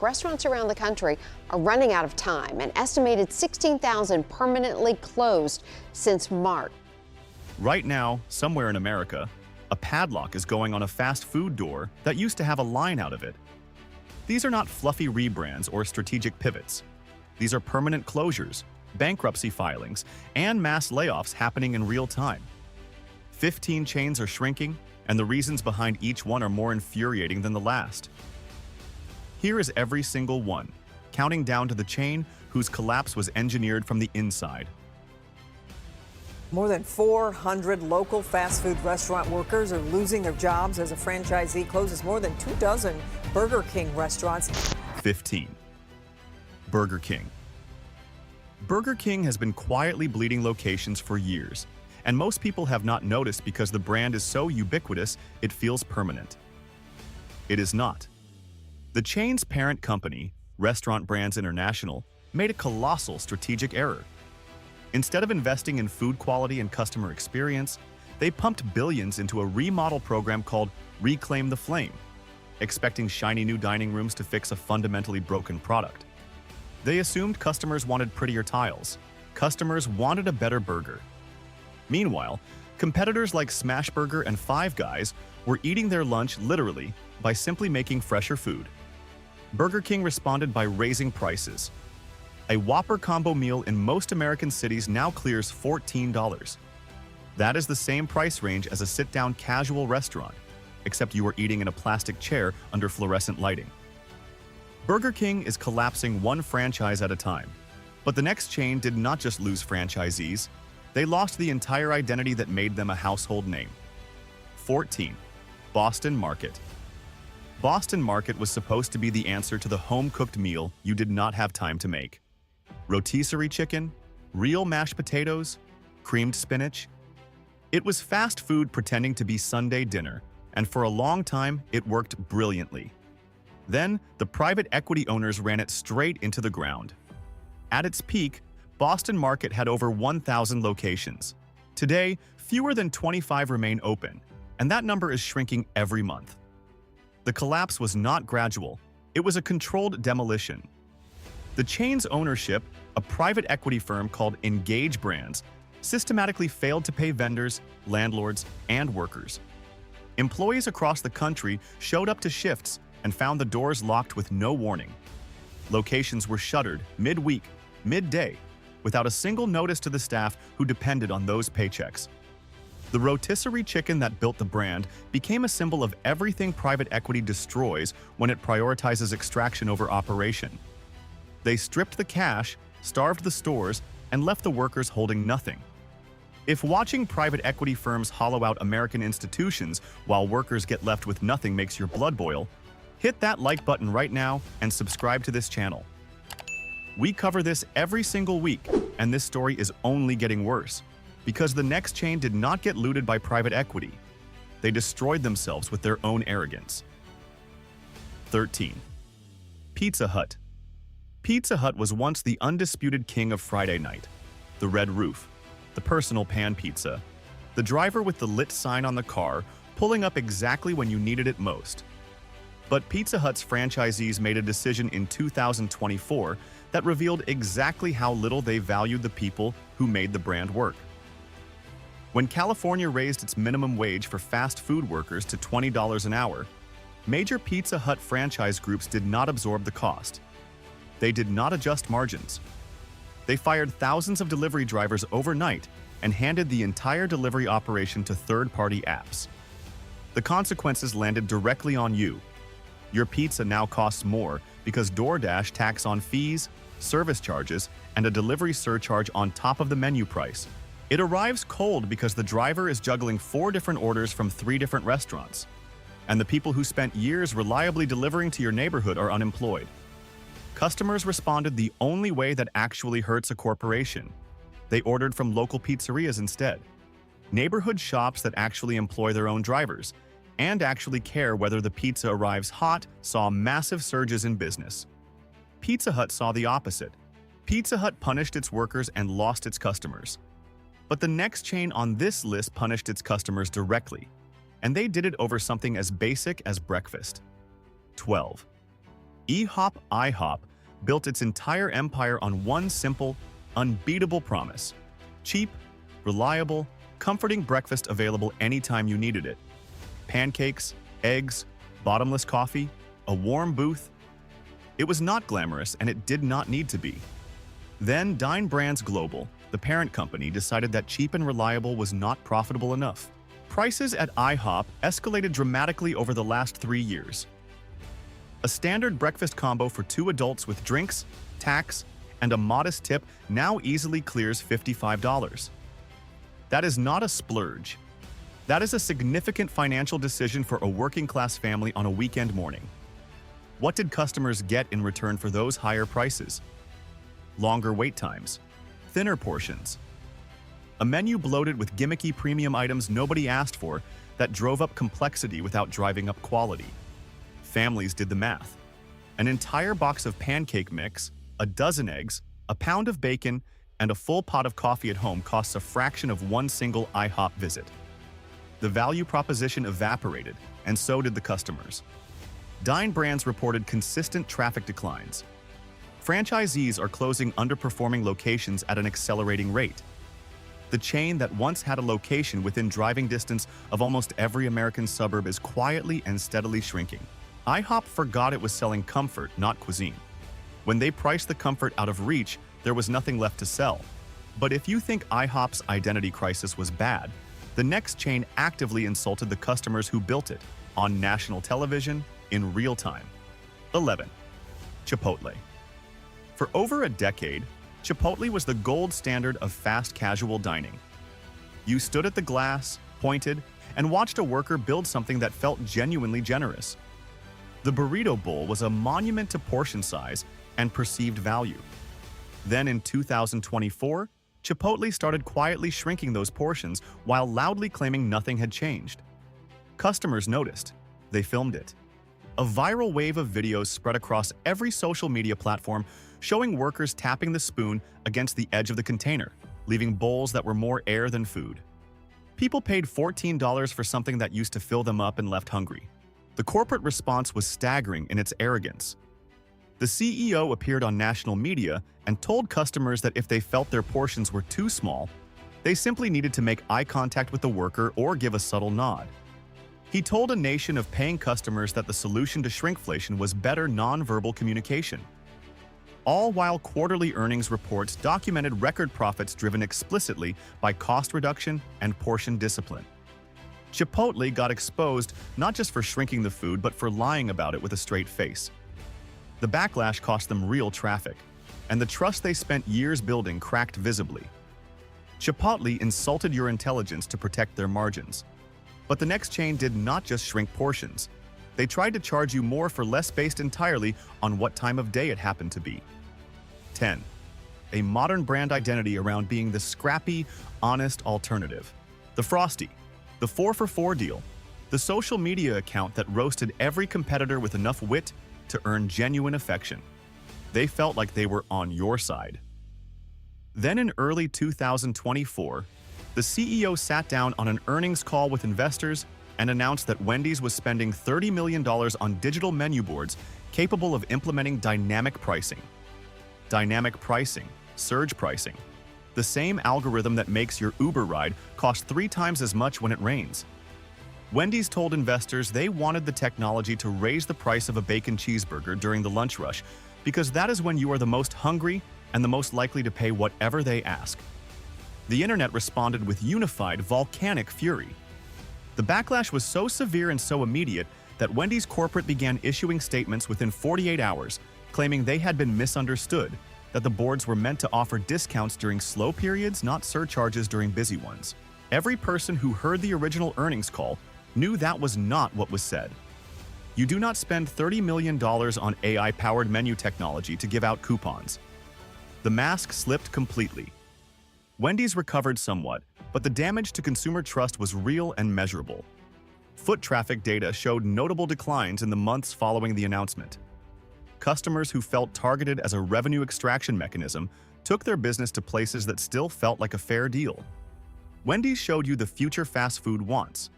restaurants around the country are running out of time. An estimated 16,000 permanently closed since March. Right now, somewhere in America, a padlock is going on a fast food door that used to have a line out of it. These are not fluffy rebrands or strategic pivots. These are permanent closures, bankruptcy filings, and mass layoffs happening in real time. 15 chains are shrinking, and the reasons behind each one are more infuriating than the last. Here is every single one, counting down to the chain whose collapse was engineered from the inside. More than 400 local fast food restaurant workers are losing their jobs as a franchisee closes more than 24 Burger King restaurants. 15. Burger King. Burger King has been quietly bleeding locations for years, and most people have not noticed because the brand is so ubiquitous it feels permanent. It is not. The chain's parent company, Restaurant Brands International, made a colossal strategic error. Instead of investing in food quality and customer experience, they pumped billions into a remodel program called Reclaim the Flame, expecting shiny new dining rooms to fix a fundamentally broken product. They assumed customers wanted prettier tiles. Customers wanted a better burger. Meanwhile, competitors like Smashburger and Five Guys were eating their lunch literally by simply making fresher food. Burger King responded by raising prices. A Whopper combo meal in most American cities now clears $14. That is the same price range as a sit-down casual restaurant, except you are eating in a plastic chair under fluorescent lighting. Burger King is collapsing one franchise at a time. But the next chain did not just lose franchisees, they lost the entire identity that made them a household name. 14. Boston Market. Boston Market was supposed to be the answer to the home-cooked meal you did not have time to make. Rotisserie chicken, real mashed potatoes, creamed spinach. It was fast food pretending to be Sunday dinner, and for a long time it worked brilliantly. Then, the private equity owners ran it straight into the ground. At its peak, Boston Market had over 1,000 locations. Today, fewer than 25 remain open, and that number is shrinking every month. The collapse was not gradual, it was a controlled demolition. The chain's ownership, a private equity firm called Engage Brands, systematically failed to pay vendors, landlords, and workers. Employees across the country showed up to shifts and found the doors locked with no warning. Locations were shuttered midweek, midday, without a single notice to the staff who depended on those paychecks. The rotisserie chicken that built the brand became a symbol of everything private equity destroys when it prioritizes extraction over operation. They stripped the cash, starved the stores, and left the workers holding nothing. If watching private equity firms hollow out American institutions while workers get left with nothing makes your blood boil, hit that like button right now and subscribe to this channel. We cover this every single week, and this story is only getting worse, because the next chain did not get looted by private equity. They destroyed themselves with their own arrogance. 13. Pizza Hut. Pizza Hut was once the undisputed king of Friday night. The red roof, the personal pan pizza, the driver with the lit sign on the car pulling up exactly when you needed it most. But Pizza Hut's franchisees made a decision in 2024 that revealed exactly how little they valued the people who made the brand work. When California raised its minimum wage for fast food workers to $20 an hour, major Pizza Hut franchise groups did not absorb the cost. They did not adjust margins. They fired thousands of delivery drivers overnight and handed the entire delivery operation to third-party apps. The consequences landed directly on you. Your pizza now costs more because DoorDash tacks on fees, service charges, and a delivery surcharge on top of the menu price. It arrives cold because the driver is juggling 4 different orders from 3 different restaurants. And the people who spent years reliably delivering to your neighborhood are unemployed. Customers responded the only way that actually hurts a corporation. They ordered from local pizzerias instead. Neighborhood shops that actually employ their own drivers and actually care whether the pizza arrives hot saw massive surges in business. Pizza Hut saw the opposite. Pizza Hut punished its workers and lost its customers. But the next chain on this list punished its customers directly, and they did it over something as basic as breakfast. 12. IHOP built its entire empire on one simple, unbeatable promise: cheap, reliable, comforting breakfast available anytime you needed it. Pancakes, eggs, bottomless coffee, a warm booth. It was not glamorous, and it did not need to be. Then Dine Brands Global, the parent company, decided that cheap and reliable was not profitable enough. Prices at IHOP escalated dramatically over the last 3 years. A standard breakfast combo for 2 adults with drinks, tax, and a modest tip now easily clears $55. That is not a splurge. That is a significant financial decision for a working-class family on a weekend morning. What did customers get in return for those higher prices? Longer wait times, thinner portions, a menu bloated with gimmicky premium items nobody asked for that drove up complexity without driving up quality. Families did the math. An entire box of pancake mix, a dozen eggs, a pound of bacon, and a full pot of coffee at home costs a fraction of one single IHOP visit. The value proposition evaporated, and so did the customers. Dine Brands reported consistent traffic declines. Franchisees are closing underperforming locations at an accelerating rate. The chain that once had a location within driving distance of almost every American suburb is quietly and steadily shrinking. IHOP forgot it was selling comfort, not cuisine. When they priced the comfort out of reach, there was nothing left to sell. But if you think IHOP's identity crisis was bad, the next chain actively insulted the customers who built it on national television in real time. 11. Chipotle. For over a decade, Chipotle was the gold standard of fast casual dining. You stood at the glass, pointed, and watched a worker build something that felt genuinely generous. The burrito bowl was a monument to portion size and perceived value. Then in 2024, Chipotle started quietly shrinking those portions while loudly claiming nothing had changed. Customers noticed. They filmed it. A viral wave of videos spread across every social media platform showing workers tapping the spoon against the edge of the container, leaving bowls that were more air than food. People paid $14 for something that used to fill them up and left hungry. The corporate response was staggering in its arrogance. The CEO appeared on national media and told customers that if they felt their portions were too small, they simply needed to make eye contact with the worker or give a subtle nod. He told a nation of paying customers that the solution to shrinkflation was better nonverbal communication. All while quarterly earnings reports documented record profits driven explicitly by cost reduction and portion discipline. Chipotle got exposed not just for shrinking the food, but for lying about it with a straight face. The backlash cost them real traffic, and the trust they spent years building cracked visibly. Chipotle insulted your intelligence to protect their margins. But the next chain did not just shrink portions. They tried to charge you more for less based entirely on what time of day it happened to be. 10. A modern brand identity around being the scrappy, honest alternative. The Frosty, the 4 for $4 deal, the social media account that roasted every competitor with enough wit to earn genuine affection. They felt like they were on your side. Then in early 2024, the CEO sat down on an earnings call with investors and announced that Wendy's was spending $30 million on digital menu boards capable of implementing dynamic pricing. Dynamic pricing, surge pricing. The same algorithm that makes your Uber ride cost 3 times as much when it rains. Wendy's told investors they wanted the technology to raise the price of a bacon cheeseburger during the lunch rush because that is when you are the most hungry and the most likely to pay whatever they ask. The internet responded with unified, volcanic fury. The backlash was so severe and so immediate that Wendy's corporate began issuing statements within 48 hours, claiming they had been misunderstood, that the boards were meant to offer discounts during slow periods, not surcharges during busy ones. Every person who heard the original earnings call knew that was not what was said. You do not spend $30 million on AI-powered menu technology to give out coupons. The mask slipped completely. Wendy's recovered somewhat, but the damage to consumer trust was real and measurable. Foot traffic data showed notable declines in the months following the announcement. Customers who felt targeted as a revenue extraction mechanism took their business to places that still felt like a fair deal. Wendy's showed you the future fast food wants.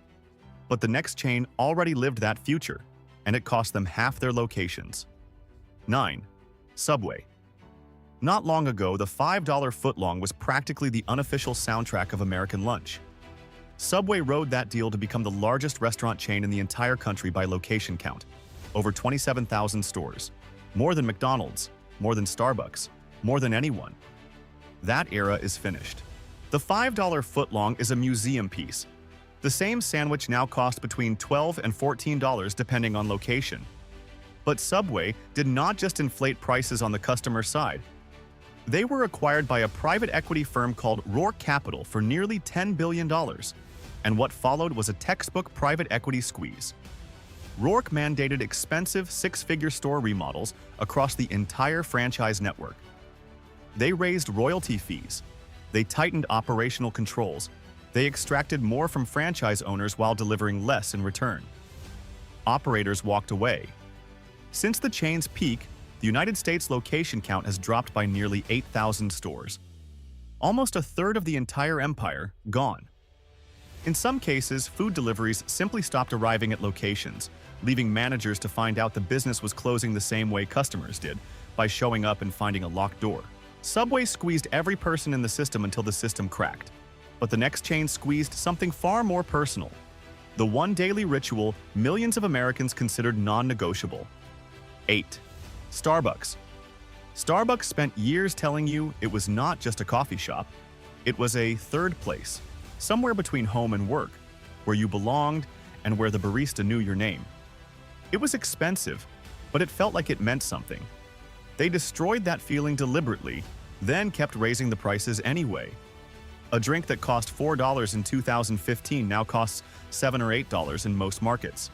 But the next chain already lived that future, and it cost them half their locations. 9. Subway. Not long ago, the $5 footlong was practically the unofficial soundtrack of American lunch. Subway rode that deal to become the largest restaurant chain in the entire country by location count. Over 27,000 stores. More than McDonald's, more than Starbucks, more than anyone. That era is finished. The $5 footlong is a museum piece. The same sandwich now costs between $12 and $14 depending on location. But Subway did not just inflate prices on the customer side. They were acquired by a private equity firm called Roark Capital for nearly $10 billion. And what followed was a textbook private equity squeeze. Roark mandated expensive six-figure store remodels across the entire franchise network. They raised royalty fees. They tightened operational controls. They extracted more from franchise owners while delivering less in return. Operators walked away. Since the chain's peak, the United States location count has dropped by nearly 8,000 stores. Almost a third of the entire empire gone. In some cases, food deliveries simply stopped arriving at locations, leaving managers to find out the business was closing the same way customers did, by showing up and finding a locked door. Subway squeezed every person in the system until the system cracked. But the next chain squeezed something far more personal. The one daily ritual millions of Americans considered non-negotiable. 8. Starbucks. Starbucks spent years telling you it was not just a coffee shop. It was a third place, somewhere between home and work, where you belonged and where the barista knew your name. It was expensive, but it felt like it meant something. They destroyed that feeling deliberately, then kept raising the prices anyway. A drink that cost $4 in 2015 now costs $7 or $8 in most markets.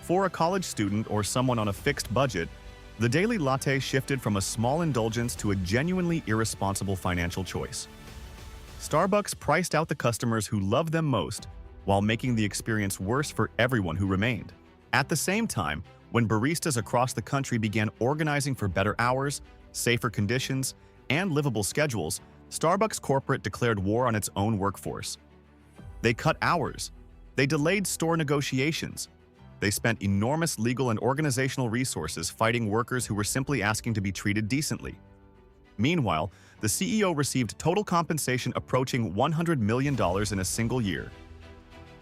For a college student or someone on a fixed budget, the daily latte shifted from a small indulgence to a genuinely irresponsible financial choice. Starbucks priced out the customers who loved them most while making the experience worse for everyone who remained. At the same time, when baristas across the country began organizing for better hours, safer conditions, and livable schedules, Starbucks corporate declared war on its own workforce. They cut hours. They delayed store negotiations. They spent enormous legal and organizational resources fighting workers who were simply asking to be treated decently. Meanwhile, the CEO received total compensation approaching $100 million in a single year.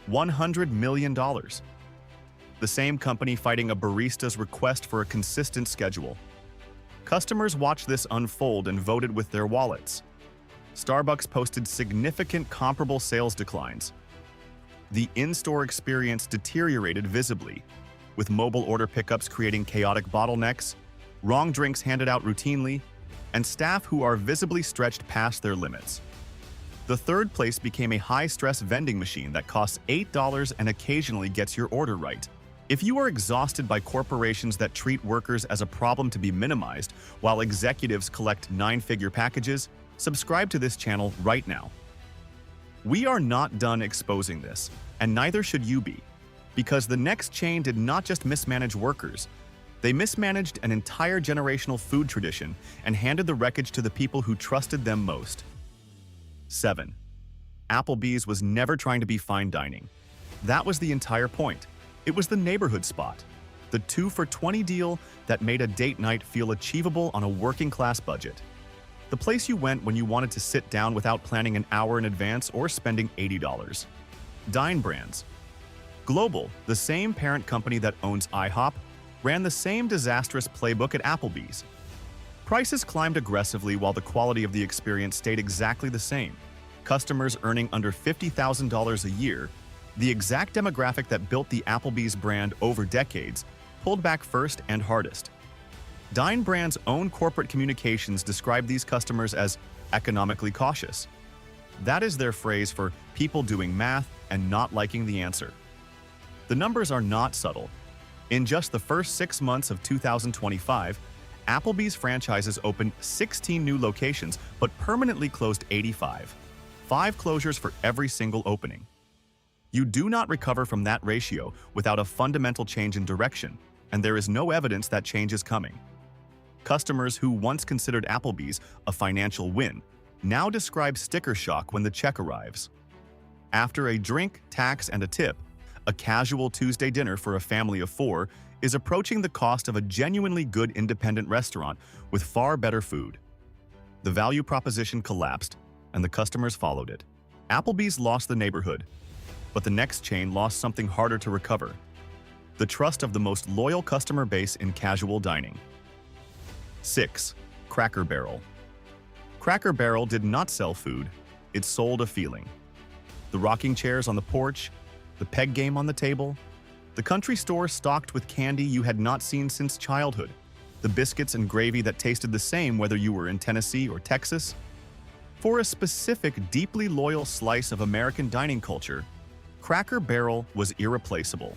$100 million. The same company fighting a barista's request for a consistent schedule. Customers watched this unfold and voted with their wallets. Starbucks posted significant comparable sales declines. The in-store experience deteriorated visibly, with mobile order pickups creating chaotic bottlenecks, wrong drinks handed out routinely, and staff who are visibly stretched past their limits. The third place became a high-stress vending machine that costs $8 and occasionally gets your order right. If you are exhausted by corporations that treat workers as a problem to be minimized while executives collect nine-figure packages, subscribe to this channel right now. We are not done exposing this, and neither should you be, because the next chain did not just mismanage workers. They mismanaged an entire generational food tradition and handed the wreckage to the people who trusted them most. 7. Applebee's was never trying to be fine dining. That was the entire point. It was the neighborhood spot, the 2 for $20 deal that made a date night feel achievable on a working-class budget. The place you went when you wanted to sit down without planning an hour in advance or spending $80. Dine Brands. Global, the same parent company that owns IHOP, ran the same disastrous playbook at Applebee's. Prices climbed aggressively while the quality of the experience stayed exactly the same. Customers earning under $50,000 a year, the exact demographic that built the Applebee's brand over decades, pulled back first and hardest. Dine Brand's own corporate communications describe these customers as economically cautious. That is their phrase for people doing math and not liking the answer. The numbers are not subtle. In just the first 6 months of 2025, Applebee's franchises opened 16 new locations but permanently closed 85. 5 closures for every single opening. You do not recover from that ratio without a fundamental change in direction, and there is no evidence that change is coming. Customers who once considered Applebee's a financial win now describe sticker shock when the check arrives. After a drink, tax, and a tip, a casual Tuesday dinner for a family of 4 is approaching the cost of a genuinely good independent restaurant with far better food. The value proposition collapsed, and the customers followed it. Applebee's lost the neighborhood, but the next chain lost something harder to recover: the trust of the most loyal customer base in casual dining. 6. Cracker Barrel. Cracker Barrel did not sell food, it sold a feeling. The rocking chairs on the porch, the peg game on the table, the country store stocked with candy you had not seen since childhood, the biscuits and gravy that tasted the same whether you were in Tennessee or Texas. For a specific, deeply loyal slice of American dining culture, Cracker Barrel was irreplaceable.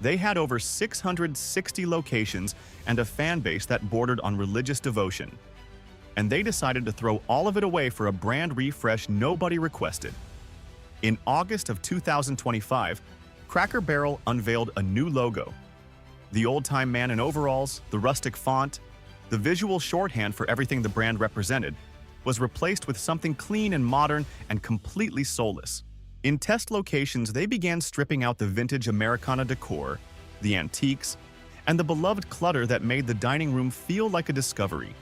They had over 660 locations and a fan base that bordered on religious devotion. And they decided to throw all of it away for a brand refresh nobody requested. In August of 2025, Cracker Barrel unveiled a new logo. The old-time man in overalls, the rustic font, the visual shorthand for everything the brand represented, was replaced with something clean and modern and completely soulless. In test locations, they began stripping out the vintage Americana decor, the antiques, and the beloved clutter that made the dining room feel like a discovery.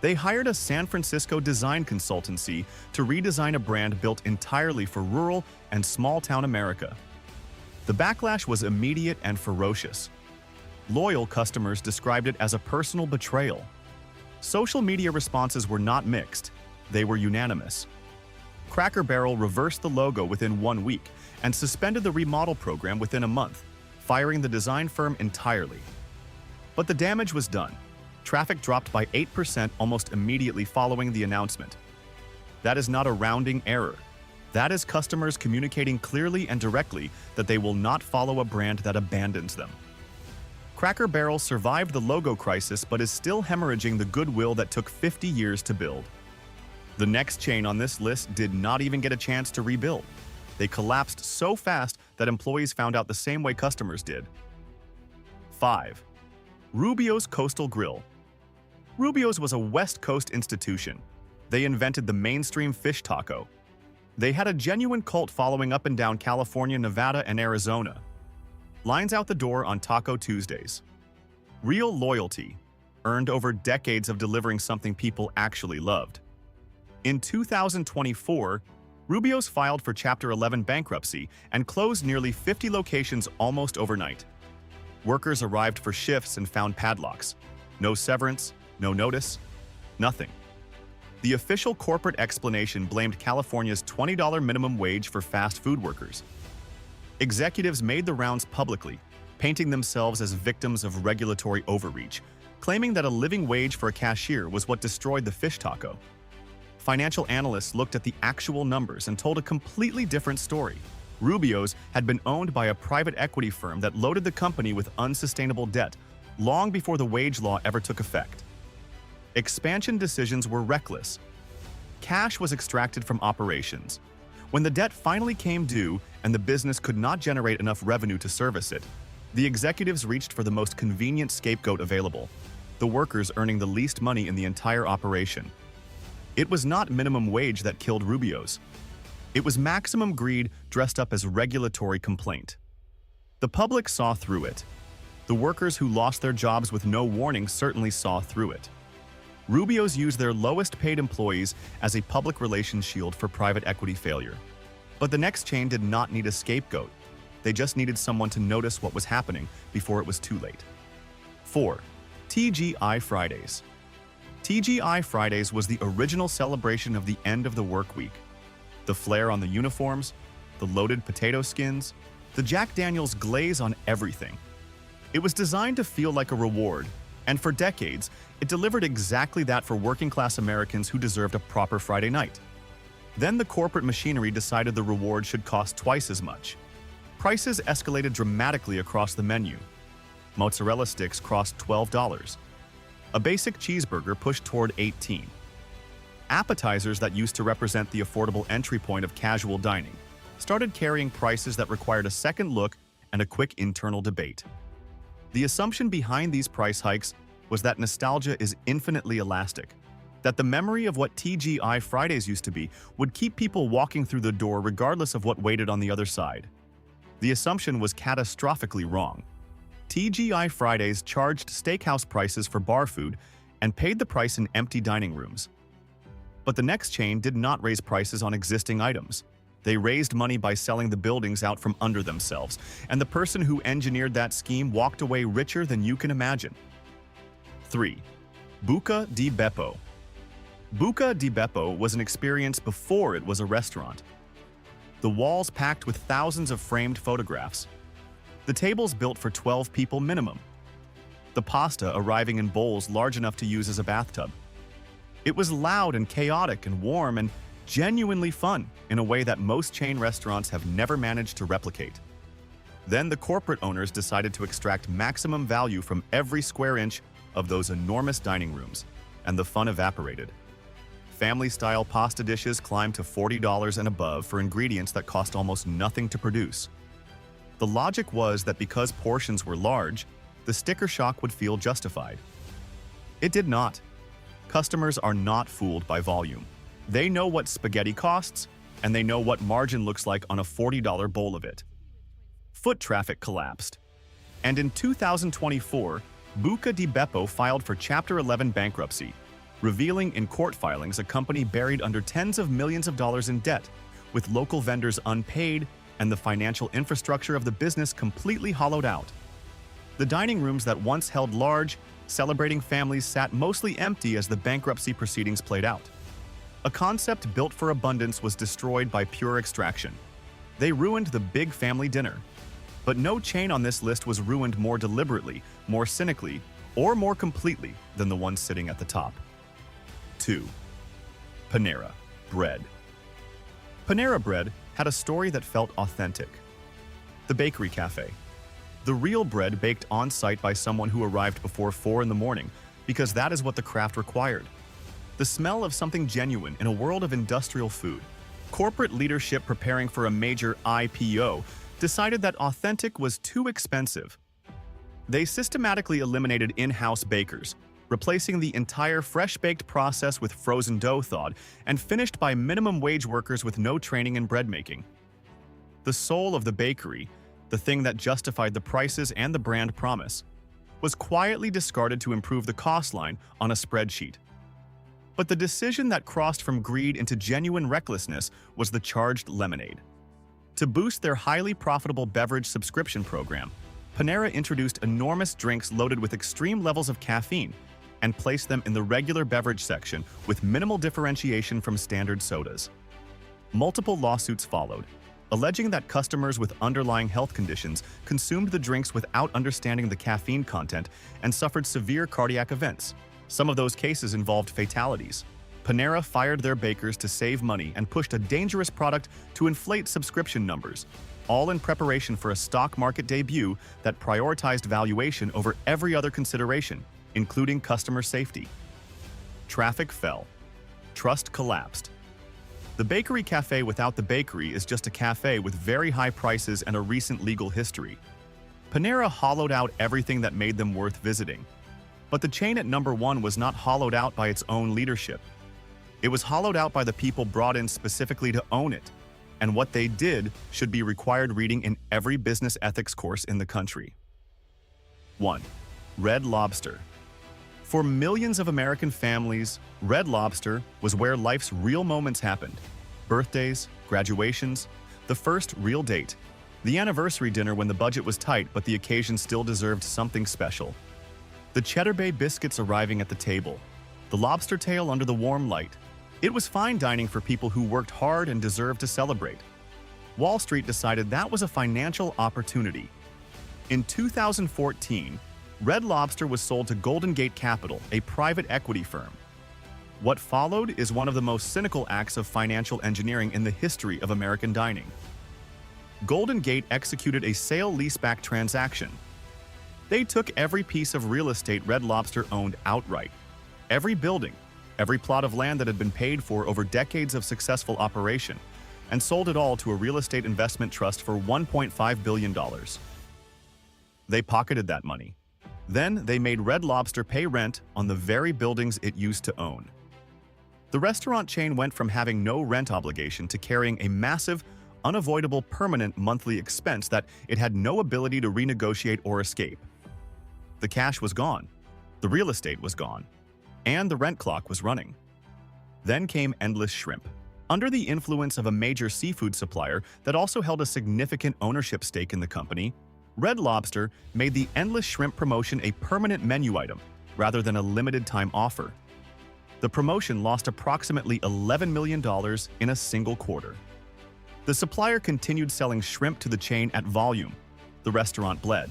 They hired a San Francisco design consultancy to redesign a brand built entirely for rural and small-town America. The backlash was immediate and ferocious. Loyal customers described it as a personal betrayal. Social media responses were not mixed, they were unanimous. Cracker Barrel reversed the logo within 1 week and suspended the remodel program within a month, firing the design firm entirely. But the damage was done. Traffic dropped by 8% almost immediately following the announcement. That is not a rounding error. That is customers communicating clearly and directly that they will not follow a brand that abandons them. Cracker Barrel survived the logo crisis but is still hemorrhaging the goodwill that took 50 years to build. The next chain on this list did not even get a chance to rebuild. They collapsed so fast that employees found out the same way customers did. 5. Rubio's Coastal Grill. Rubio's was a West Coast institution. They invented the mainstream fish taco. They had a genuine cult following up and down California, Nevada, and Arizona. Lines out the door on Taco Tuesdays. Real loyalty, earned over decades of delivering something people actually loved. In 2024, Rubio's filed for Chapter 11 bankruptcy and closed nearly 50 locations almost overnight. Workers arrived for shifts and found padlocks. No severance, no notice, nothing. The official corporate explanation blamed California's $20 minimum wage for fast food workers. Executives made the rounds publicly, painting themselves as victims of regulatory overreach, claiming that a living wage for a cashier was what destroyed the fish taco. Financial analysts looked at the actual numbers and told a completely different story. Rubio's had been owned by a private equity firm that loaded the company with unsustainable debt long before the wage law ever took effect. Expansion decisions were reckless. Cash was extracted from operations. When the debt finally came due and the business could not generate enough revenue to service it, the executives reached for the most convenient scapegoat available, the workers earning the least money in the entire operation. It was not minimum wage that killed Rubio's. It was maximum greed dressed up as regulatory complaint. The public saw through it. The workers who lost their jobs with no warning certainly saw through it. Rubio's used their lowest-paid employees as a public relations shield for private equity failure. But the next chain did not need a scapegoat. They just needed someone to notice what was happening before it was too late. 4. TGI Fridays. TGI Fridays was the original celebration of the end of the work week. The flair on the uniforms, the loaded potato skins, the Jack Daniel's glaze on everything. It was designed to feel like a reward, and for decades, it delivered exactly that for working-class Americans who deserved a proper Friday night. Then the corporate machinery decided the reward should cost twice as much. Prices escalated dramatically across the menu. Mozzarella sticks cost $12. A basic cheeseburger pushed toward $18. Appetizers that used to represent the affordable entry point of casual dining started carrying prices that required a second look and a quick internal debate. The assumption behind these price hikes was that nostalgia is infinitely elastic, that the memory of what TGI Fridays used to be would keep people walking through the door regardless of what waited on the other side. The assumption was catastrophically wrong. TGI Fridays charged steakhouse prices for bar food and paid the price in empty dining rooms. But the next chain did not raise prices on existing items. They raised money by selling the buildings out from under themselves, and the person who engineered that scheme walked away richer than you can imagine. 3. Buca di Beppo. Buca di Beppo was an experience before it was a restaurant. The walls packed with thousands of framed photographs. The tables built for 12 people minimum. The pasta arriving in bowls large enough to use as a bathtub. It was loud and chaotic and warm and genuinely fun in a way that most chain restaurants have never managed to replicate. Then the corporate owners decided to extract maximum value from every square inch of those enormous dining rooms, and the fun evaporated. Family-style pasta dishes climbed to $40 and above for ingredients that cost almost nothing to produce. The logic was that because portions were large, the sticker shock would feel justified. It did not. Customers are not fooled by volume. They know what spaghetti costs, and they know what margin looks like on a $40 bowl of it. Foot traffic collapsed. And in 2024, Buca di Beppo filed for Chapter 11 bankruptcy, revealing in court filings a company buried under tens of millions of dollars in debt, with local vendors unpaid and the financial infrastructure of the business completely hollowed out. The dining rooms that once held large, celebrating families sat mostly empty as the bankruptcy proceedings played out. A concept built for abundance was destroyed by pure extraction. They ruined the big family dinner. But no chain on this list was ruined more deliberately, more cynically, or more completely than the one sitting at the top. 2. Panera bread. Panera bread had a story that felt authentic. The bakery cafe. The real bread baked on-site by someone who arrived before 4 in the morning, because that is what the craft required. The smell of something genuine in a world of industrial food. Corporate leadership preparing for a major IPO decided that authentic was too expensive. They systematically eliminated in-house bakers, replacing the entire fresh-baked process with frozen dough thawed and finished by minimum wage workers with no training in bread making. The soul of the bakery, the thing that justified the prices and the brand promise, was quietly discarded to improve the cost line on a spreadsheet. But the decision that crossed from greed into genuine recklessness was the charged lemonade. To boost their highly profitable beverage subscription program, Panera introduced enormous drinks loaded with extreme levels of caffeine and placed them in the regular beverage section with minimal differentiation from standard sodas. Multiple lawsuits followed, alleging that customers with underlying health conditions consumed the drinks without understanding the caffeine content and suffered severe cardiac events. Some of those cases involved fatalities. Panera fired their bakers to save money and pushed a dangerous product to inflate subscription numbers, all in preparation for a stock market debut that prioritized valuation over every other consideration, including customer safety. Traffic fell. Trust collapsed. The bakery cafe without the bakery is just a cafe with very high prices and a recent legal history. Panera hollowed out everything that made them worth visiting. But the chain at number 1 was not hollowed out by its own leadership. It was hollowed out by the people brought in specifically to own it, and what they did should be required reading in every business ethics course in the country. 1. Red Lobster. For millions of American families, Red Lobster was where life's real moments happened. Birthdays, graduations, the first real date, the anniversary dinner when the budget was tight but the occasion still deserved something special. The Cheddar Bay biscuits arriving at the table, the lobster tail under the warm light. It was fine dining for people who worked hard and deserved to celebrate. Wall Street decided that was a financial opportunity. In 2014, Red Lobster was sold to Golden Gate Capital, a private equity firm. What followed is one of the most cynical acts of financial engineering in the history of American dining. Golden Gate executed a sale-leaseback transaction. They took every piece of real estate Red Lobster owned outright. Every building, every plot of land that had been paid for over decades of successful operation, and sold it all to a real estate investment trust for $1.5 billion. They pocketed that money. Then they made Red Lobster pay rent on the very buildings it used to own. The restaurant chain went from having no rent obligation to carrying a massive, unavoidable permanent monthly expense that it had no ability to renegotiate or escape. The cash was gone, the real estate was gone, and the rent clock was running. Then came Endless Shrimp. Under the influence of a major seafood supplier that also held a significant ownership stake in the company, Red Lobster made the Endless Shrimp promotion a permanent menu item rather than a limited-time offer. The promotion lost approximately $11 million in a single quarter. The supplier continued selling shrimp to the chain at volume. The restaurant bled.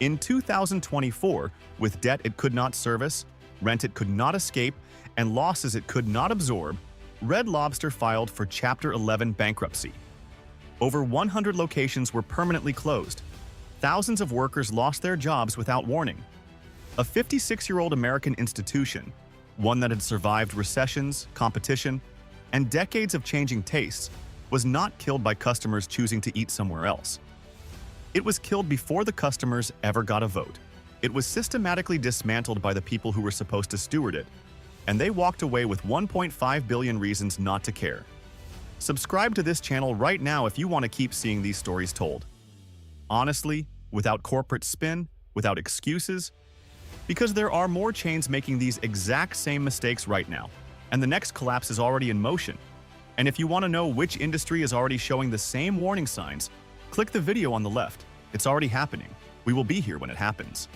In 2024, with debt it could not service, rent it could not escape, and losses it could not absorb, Red Lobster filed for Chapter 11 bankruptcy. Over 100 locations were permanently closed. Thousands of workers lost their jobs without warning. A 56-year-old American institution, one that had survived recessions, competition, and decades of changing tastes, was not killed by customers choosing to eat somewhere else. It was killed before the customers ever got a vote. It was systematically dismantled by the people who were supposed to steward it, and they walked away with 1.5 billion reasons not to care. Subscribe to this channel right now if you want to keep seeing these stories told. Honestly, without corporate spin, without excuses, because there are more chains making these exact same mistakes right now, and the next collapse is already in motion. And if you want to know which industry is already showing the same warning signs, click the video on the left. It's already happening. We will be here when it happens.